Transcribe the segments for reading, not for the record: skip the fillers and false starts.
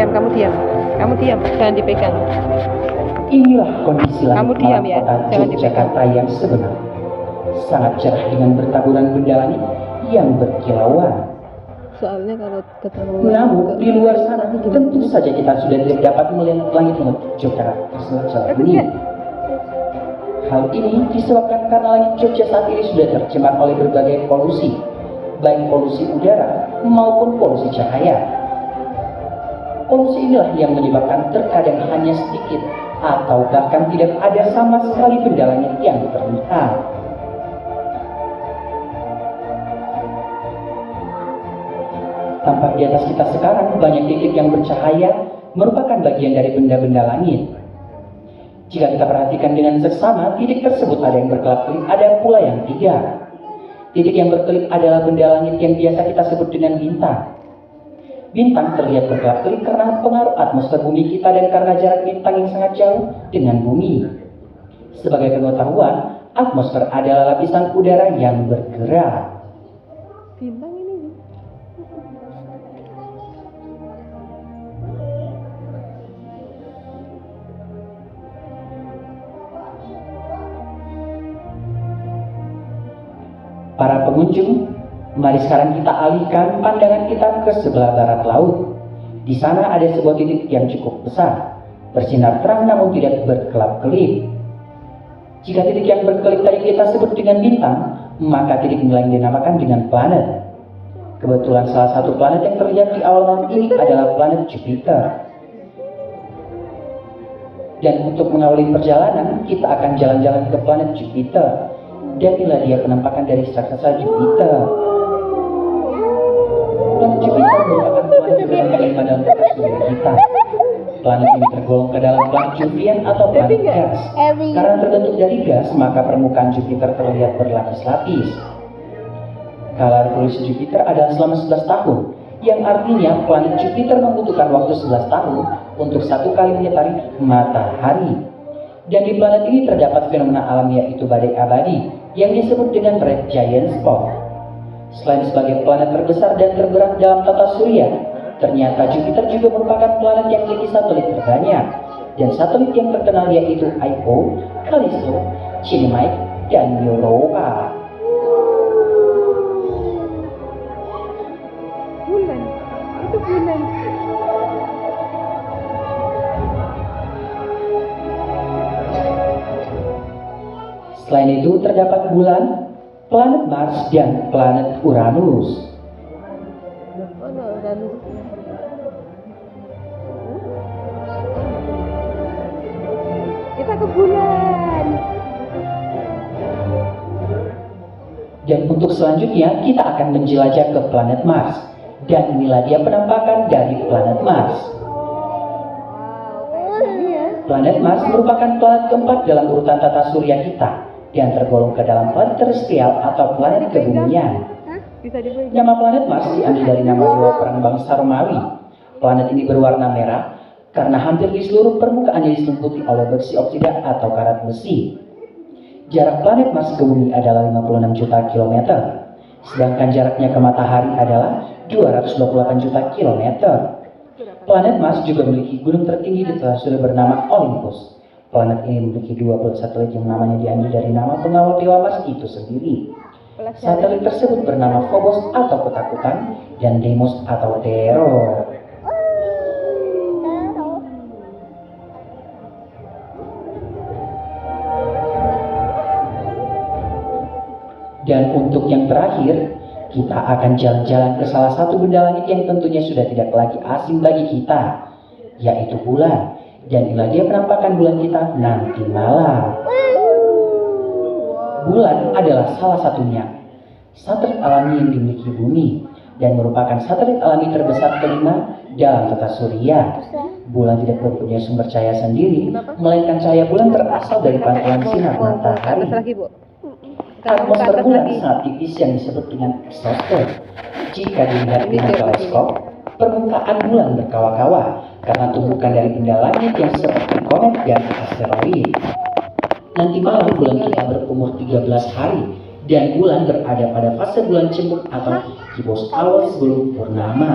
kamu diam. Kamu diam, jangan dipegang. Inilah kondisi langit Kamu diam ya, kota jangan Yogyakarta yang sebenarnya. Sangat cerah dengan bertaburan benda langit yang berkilauan. Soalnya kalau ketemu Namun di luar sana tentu saja kita sudah tidak dapat melihat langit-langit Yogyakarta semacam ini. Hal ini disebabkan karena langit Jogja saat ini sudah tercemar oleh berbagai polusi, baik polusi udara maupun polusi cahaya. Polusi inilah yang menyebabkan terkadang hanya sedikit atau bahkan tidak ada sama sekali benda langit yang terlihat. Tampak di atas kita sekarang banyak titik yang bercahaya merupakan bagian dari benda-benda langit. Jika kita perhatikan dengan seksama, titik tersebut ada yang berkelap-kelip, ada pula yang tidak. Titik yang berkelip adalah benda langit yang biasa kita sebut dengan bintang. Bintang terlihat berkelap-kelip karena pengaruh atmosfer bumi kita dan karena jarak bintang yang sangat jauh dengan bumi. Sebagai pengetahuan, atmosfer adalah lapisan udara yang bergerak. bintang ini. Para pengunjung, mari sekarang kita alihkan pandangan kita ke sebelah barat laut. Di sana ada sebuah titik yang cukup besar, bersinar terang namun tidak berkelap-kelip. Jika titik yang berkelip tadi kita sebut dengan bintang, maka titik lain dinamakan dengan planet. Kebetulan salah satu planet yang terlihat di awal malam ini adalah planet Jupiter. Dan untuk mengawali perjalanan, kita akan jalan-jalan ke planet Jupiter. Dan inilah dia penampakan dari raksasa Jupiter. Planet Jupiter merupakan planet yang kelima dalam tata surya kita. Planet ini tergolong ke dalam planet Jovian atau planet gas. Karena terbentuk dari gas, maka permukaan Jupiter terlihat berlapis-lapis. Kala revolusi Jupiter adalah selama 11 tahun, yang artinya planet Jupiter membutuhkan waktu 11 tahun untuk satu kali menyetari matahari. Dan di planet ini terdapat fenomena alam yaitu badai abadi yang disebut dengan red giant spot. Selain sebagai planet terbesar dan terberat dalam tata surya, ternyata Jupiter juga merupakan planet yang memiliki satelit terbanyak. Dan satelit yang terkenal yaitu Io, Callisto, Diomedes, dan Europa. Bulan, itu bulan. Selain itu terdapat bulan, planet Mars, dan planet Uranus. Oh no, Uranus. Kita ke bulan. Dan untuk selanjutnya kita akan menjelajah ke planet Mars. Dan inilah dia penampakan dari planet Mars. Wow, kayak gini ya. Planet Mars merupakan planet keempat dalam urutan tata surya kita dan tergolong ke dalam planet terestrial atau planet kebumian. Bisa dipegang. Nama planet Mars diambil dari nama dewa perang bangsa Romawi. Planet ini berwarna merah karena hampir di seluruh permukaannya diselimuti oleh besi oksida atau karat besi. Jarak planet Mars ke bumi adalah 56 juta kilometer, sedangkan jaraknya ke matahari adalah 228 juta kilometer. Planet Mars juga memiliki gunung tertinggi di tata surya bernama Olympus. Planet ini memiliki 20 satelit yang namanya diambil dari nama pengawal dewa Mars itu sendiri. Satelit tersebut bernama Phobos atau ketakutan dan Deimos atau teror. Dan untuk yang terakhir, kita akan jalan-jalan ke salah satu benda langit yang tentunya sudah tidak lagi asing bagi kita, yaitu bulan. Dan inilah dia penampakan bulan kita nanti malam. Bulan adalah salah satunya satelit alami yang dimiliki bumi dan merupakan satelit alami terbesar kelima dalam tata surya. Bulan tidak mempunyai sumber cahaya sendiri, melainkan cahaya bulan berasal dari pantulan sinar matahari. Atmosfer bulan sangat tipis yang disebut dengan exosfer. Jika dilihat dengan teleskop, permukaan bulan berkawa-kawa karena tumbukan dari benda langit yang seperti komet dan asteroid. Nanti malam bulan kita berumur 13 hari dan bulan berada pada fase bulan cembung atau kibos awal sebelum purnama.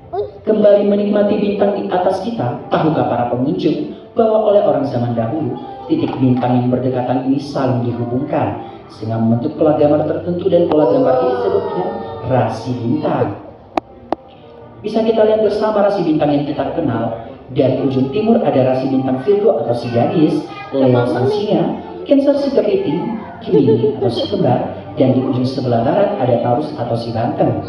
Kembali menikmati bintang di atas kita, tahukah para pengunjung bahwa oleh orang zaman dahulu, titik bintang yang berdekatan ini saling dihubungkan sehingga membentuk pola gambar tertentu, dan pola gambar ini disebut dengan rasi bintang. Bisa kita lihat bersama rasi bintang yang kita kenal. Dari ujung timur ada rasi bintang Virgo atau si gadis, Leo sang singa, Cancer si kepiting, Gemini atau si kembar, dan di ujung sebelah barat ada Taurus atau si banteng.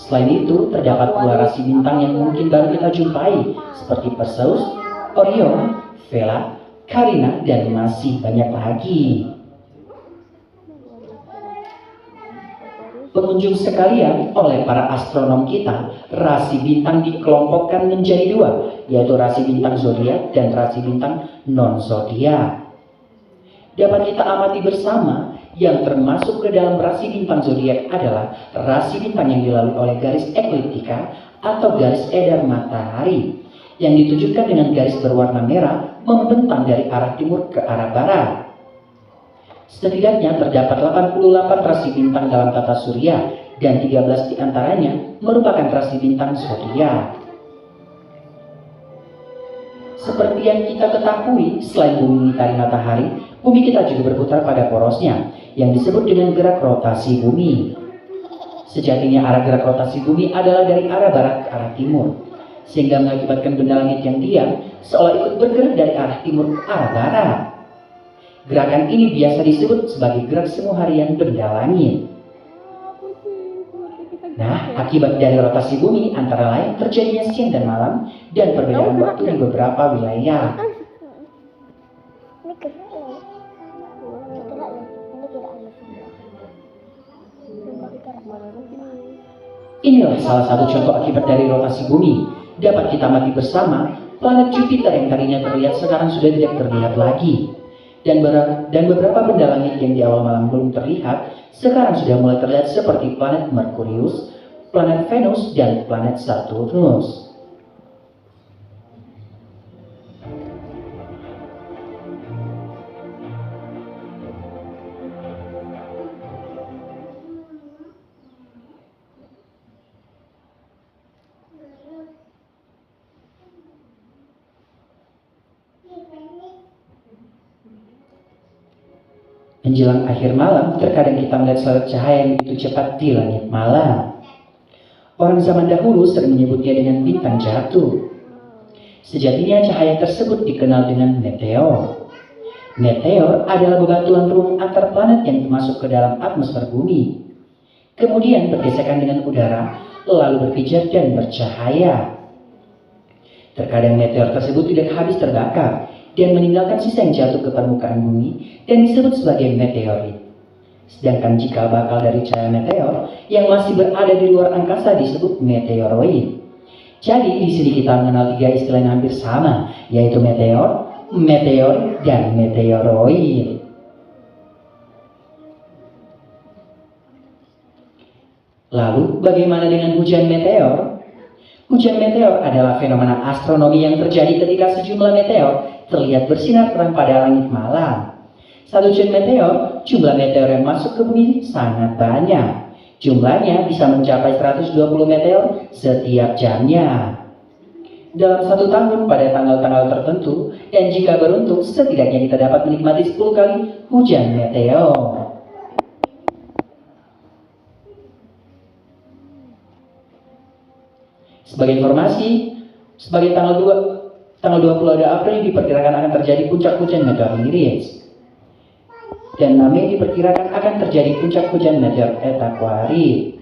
Selain itu, terdapat dua rasi bintang yang mungkin baru kita jumpai, seperti Perseus, Orion, Vela, Carina, dan masih banyak lagi. Pengunjung sekalian, oleh para astronom kita, rasi bintang dikelompokkan menjadi dua, yaitu rasi bintang zodiak dan rasi bintang non-zodiak. Dapat kita amati bersama, yang termasuk ke dalam rasi bintang zodiak adalah rasi bintang yang dilalui oleh garis ekliptika atau garis edar matahari, yang ditunjukkan dengan garis berwarna merah membentang dari arah timur ke arah barat. Setidaknya terdapat 88 rasi bintang dalam tata surya, dan 13 diantaranya merupakan rasi bintang zodiak. Seperti yang kita ketahui, selain bumi mengitari matahari, bumi kita juga berputar pada porosnya, yang disebut dengan gerak rotasi bumi. Sejatinya arah gerak rotasi bumi adalah dari arah barat ke arah timur, sehingga mengakibatkan benda langit yang diam seolah ikut bergerak dari arah timur ke arah barat. Gerakan ini biasa disebut sebagai gerak semu harian benda langit. Nah, akibat dari rotasi bumi antara lain terjadinya siang dan malam dan perbedaan waktu di beberapa wilayah. Inilah salah satu contoh akibat dari rotasi bumi. Dapat kita amati bersama, planet Jupiter yang tadinya terlihat sekarang sudah tidak terlihat lagi. Dan beberapa benda langit yang di awal malam belum terlihat, sekarang sudah mulai terlihat seperti planet Merkurius, planet Venus, dan planet Saturnus. Menjelang akhir malam, terkadang kita melihat sorot cahaya yang begitu cepat di langit malam. Orang zaman dahulu sering menyebutnya dengan bintang jatuh. Sejatinya cahaya tersebut dikenal dengan meteor. Meteor adalah bebatuan ruang antar planet yang masuk ke dalam atmosfer bumi. Kemudian bergesekan dengan udara, lalu berpijar dan bercahaya. Terkadang meteor tersebut tidak habis terbakar dan meninggalkan sisa yang jatuh ke permukaan bumi dan disebut sebagai meteorit. Sedangkan jika bakal dari cahaya meteor yang masih berada di luar angkasa disebut meteoroid. Jadi di sini kita mengenal tiga istilah yang hampir sama, yaitu meteor, meteorit, dan meteoroid. Lalu bagaimana dengan hujan meteor? Hujan meteor adalah fenomena astronomi yang terjadi ketika sejumlah meteor terlihat bersinar terang pada langit malam. Saat hujan meteor, jumlah meteor yang masuk ke bumi sangat banyak. Jumlahnya bisa mencapai 120 meteor setiap jamnya. Dalam satu tahun pada tanggal-tanggal tertentu, dan jika beruntung, setidaknya kita dapat menikmati 10 kali hujan meteor. Sebagai informasi, sebagai tanggal 20 April diperkirakan akan terjadi puncak hujan meteor Mirias. Dan 6 Mei diperkirakan akan terjadi puncak hujan meteor Eta Aquarii.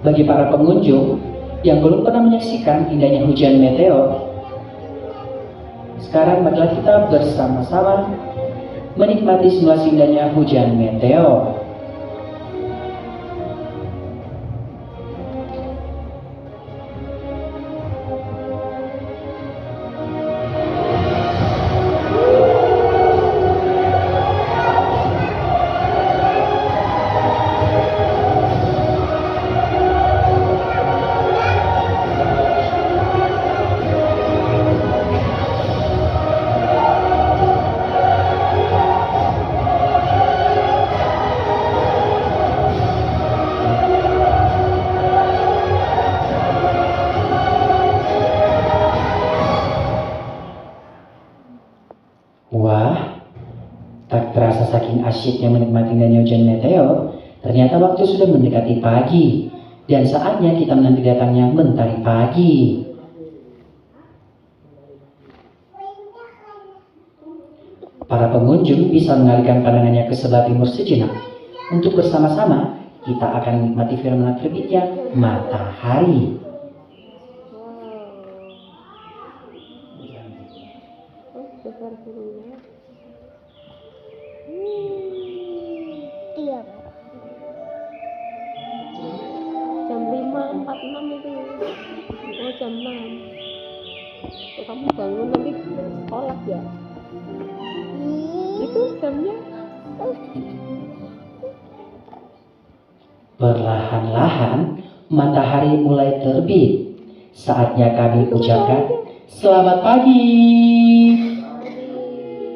Bagi para pengunjung yang belum pernah menyaksikan indahnya hujan meteor, sekarang marilah kita bersama-sama menikmati simulasi indahnya hujan meteor. Terasa saking asyiknya menikmati indahnya hujan meteor, ternyata waktu sudah mendekati pagi, dan saatnya kita menanti datangnya mentari pagi. Para pengunjung bisa mengalihkan pandangannya ke sebelah timur sejenak. Untuk bersama-sama, kita akan menikmati fenomena terbitnya matahari. Besar birunya. Iya. Jam 5.46 itu. Oh, jam 6. Oh, kamu bangun nanti sekolah ya? Itu jamnya. Perlahan-lahan, matahari mulai terbit. Saatnya kami ucapkan selamat pagi.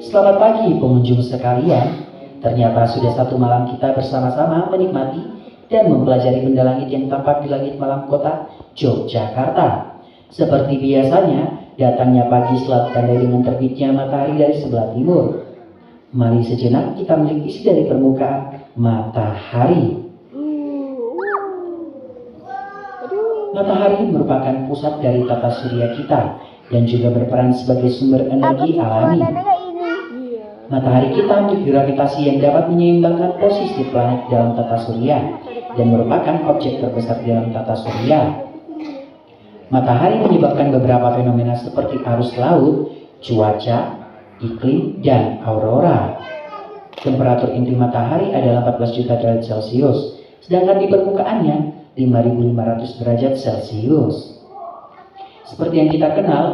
Selamat pagi pengunjung sekalian. Ternyata sudah satu malam kita bersama-sama menikmati dan mempelajari benda langit yang tampak di langit malam kota Yogyakarta. Seperti biasanya, datangnya pagi selalu ditandai dengan terbitnya matahari dari sebelah timur. Mari sejenak kita melihat isi dari permukaan matahari. Matahari merupakan pusat dari tata surya kita dan juga berperan sebagai sumber energi alami. Matahari kita memiliki gravitasi yang dapat menyeimbangkan posisi planet dalam tata surya dan merupakan objek terbesar dalam tata surya. Matahari menyebabkan beberapa fenomena seperti arus laut, cuaca, iklim, dan aurora. Temperatur inti matahari adalah 14 juta derajat Celcius, sedangkan di permukaannya 5.500 derajat Celcius. Seperti yang kita kenal,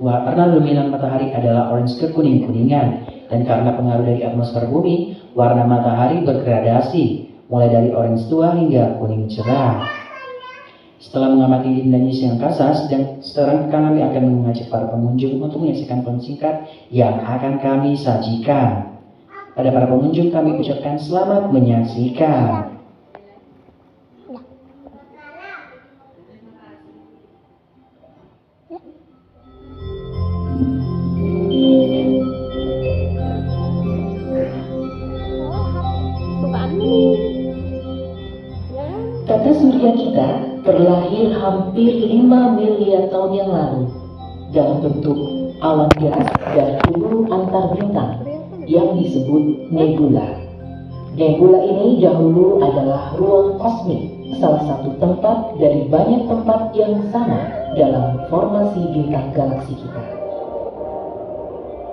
warna dominan matahari adalah orange kekuning-kuningan, dan karena pengaruh dari atmosfer bumi, warna matahari bergradasi, mulai dari orange tua hingga kuning cerah. Setelah mengamati indahnya siang angkasa, sekarang kami akan mengajak para pengunjung untuk menyaksikan film singkat yang akan kami sajikan. Pada para pengunjung kami ucapkan selamat menyaksikan. Tata surya kita terlahir hampir 5 miliar tahun yang lalu dalam bentuk awan gas dan debu antar bintang yang disebut nebula. Nebula ini dahulu adalah ruang kosmik, salah satu tempat dari banyak tempat yang sama dalam formasi bintang galaksi kita.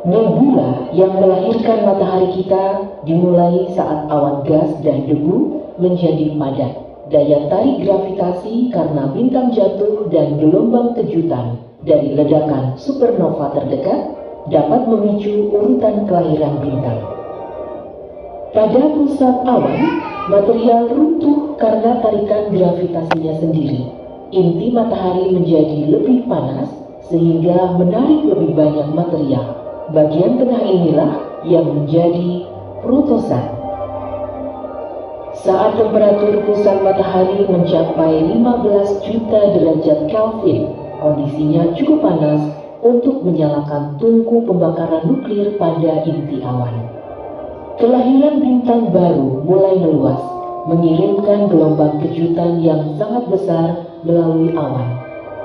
Nebula yang melahirkan matahari kita dimulai saat awan gas dan debu menjadi padat. Daya tarik gravitasi karena bintang jatuh dan gelombang kejutan dari ledakan supernova terdekat dapat memicu urutan kelahiran bintang. Pada pusat awan, material runtuh karena tarikan gravitasinya sendiri. Inti matahari menjadi lebih panas sehingga menarik lebih banyak material. Bagian tengah inilah yang menjadi protosan. Saat temperatur pusat matahari mencapai 15 juta derajat Kelvin, kondisinya cukup panas untuk menyalakan tungku pembakaran nuklir pada inti awan. Kelahiran bintang baru mulai meluas, mengirimkan gelombang kejutan yang sangat besar melalui awan.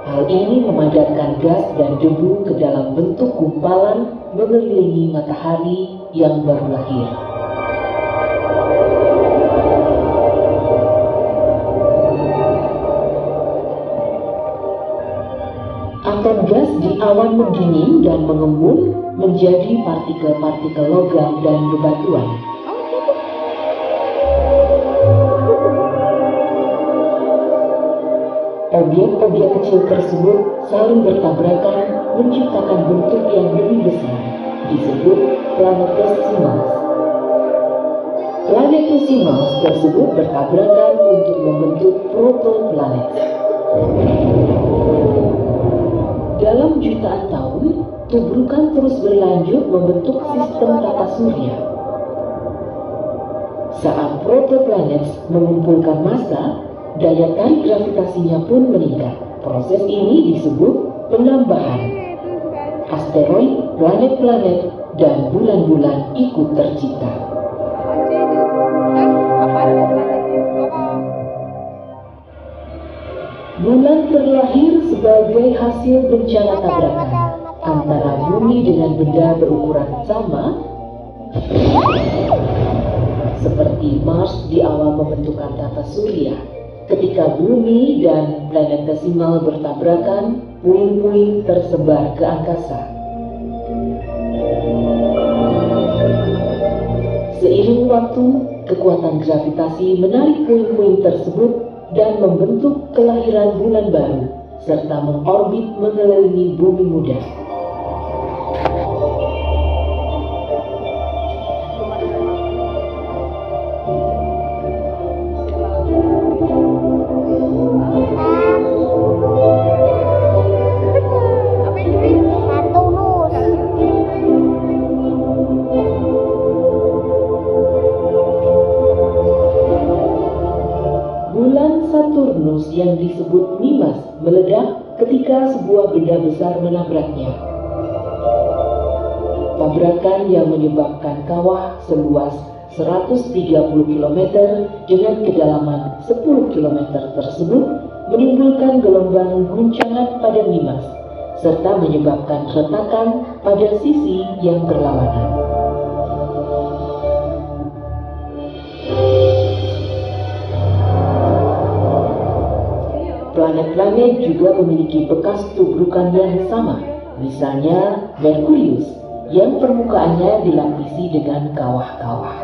Hal ini memadatkan gas dan debu ke dalam bentuk gumpalan mengelilingi matahari yang baru lahir. Atom gas di awan mendingin dan mengembun menjadi partikel-partikel logam dan bebatuan. Objek-objek kecil tersebut saling bertabrakan menciptakan bentuk yang lebih besar, disebut planetesimals. Planetesimals tersebut bertabrakan untuk membentuk protoplanet. Dalam jutaan tahun, tubrukan terus berlanjut membentuk sistem tata surya. Saat protoplanet mengumpulkan massa, daya tarik gravitasinya pun meningkat. Proses ini disebut penambahan. Asteroid, planet-planet, dan bulan-bulan ikut tercipta. Bulan terlahir sebagai hasil bencana tabrakan antara bumi dengan benda berukuran sama, seperti Mars di awal pembentukan tata surya. Ketika bumi dan planetesimal bertabrakan, puing-puing tersebar ke angkasa. Seiring waktu, kekuatan gravitasi menarik puing-puing tersebut dan membentuk kelahiran bulan baru, serta mengorbit mengelilingi bumi muda. Saturnus yang disebut Mimas meledak ketika sebuah benda besar menabraknya. Tabrakan yang menyebabkan kawah seluas 130 km dengan kedalaman 10 km tersebut menimbulkan gelombang guncangan pada Mimas, serta menyebabkan retakan pada sisi yang berlawanan. Planet-planet juga memiliki bekas tubrukan yang sama, misalnya Merkurius, yang permukaannya dilapisi dengan kawah-kawah.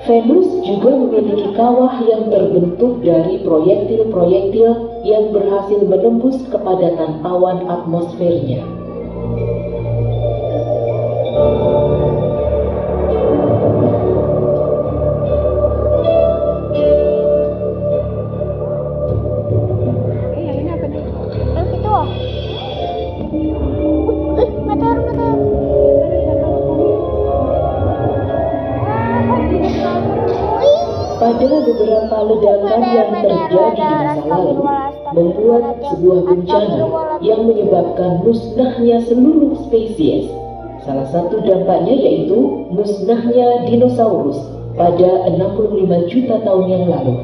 Venus juga memiliki kawah yang terbentuk dari proyektil-proyektil yang berhasil menembus kepadatan awan atmosfernya. Pada beberapa ledakan yang terjadi di masa lalu, membuat sebuah bencana yang menyebabkan musnahnya seluruh spesies. Salah satu dampaknya yaitu musnahnya dinosaurus pada 65 juta tahun yang lalu.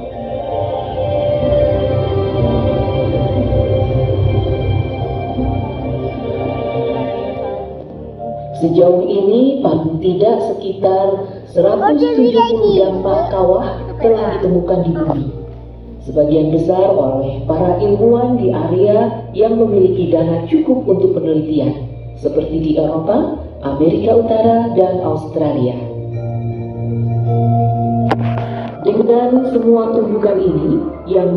Sejauh ini paling tidak sekitar 170 dampak kawah telah ditemukan di bumi. Sebagian besar oleh para ilmuwan di area yang memiliki dana cukup untuk penelitian, seperti di Eropa, Amerika Utara, dan Australia. Dengan semua tumbukan ini yang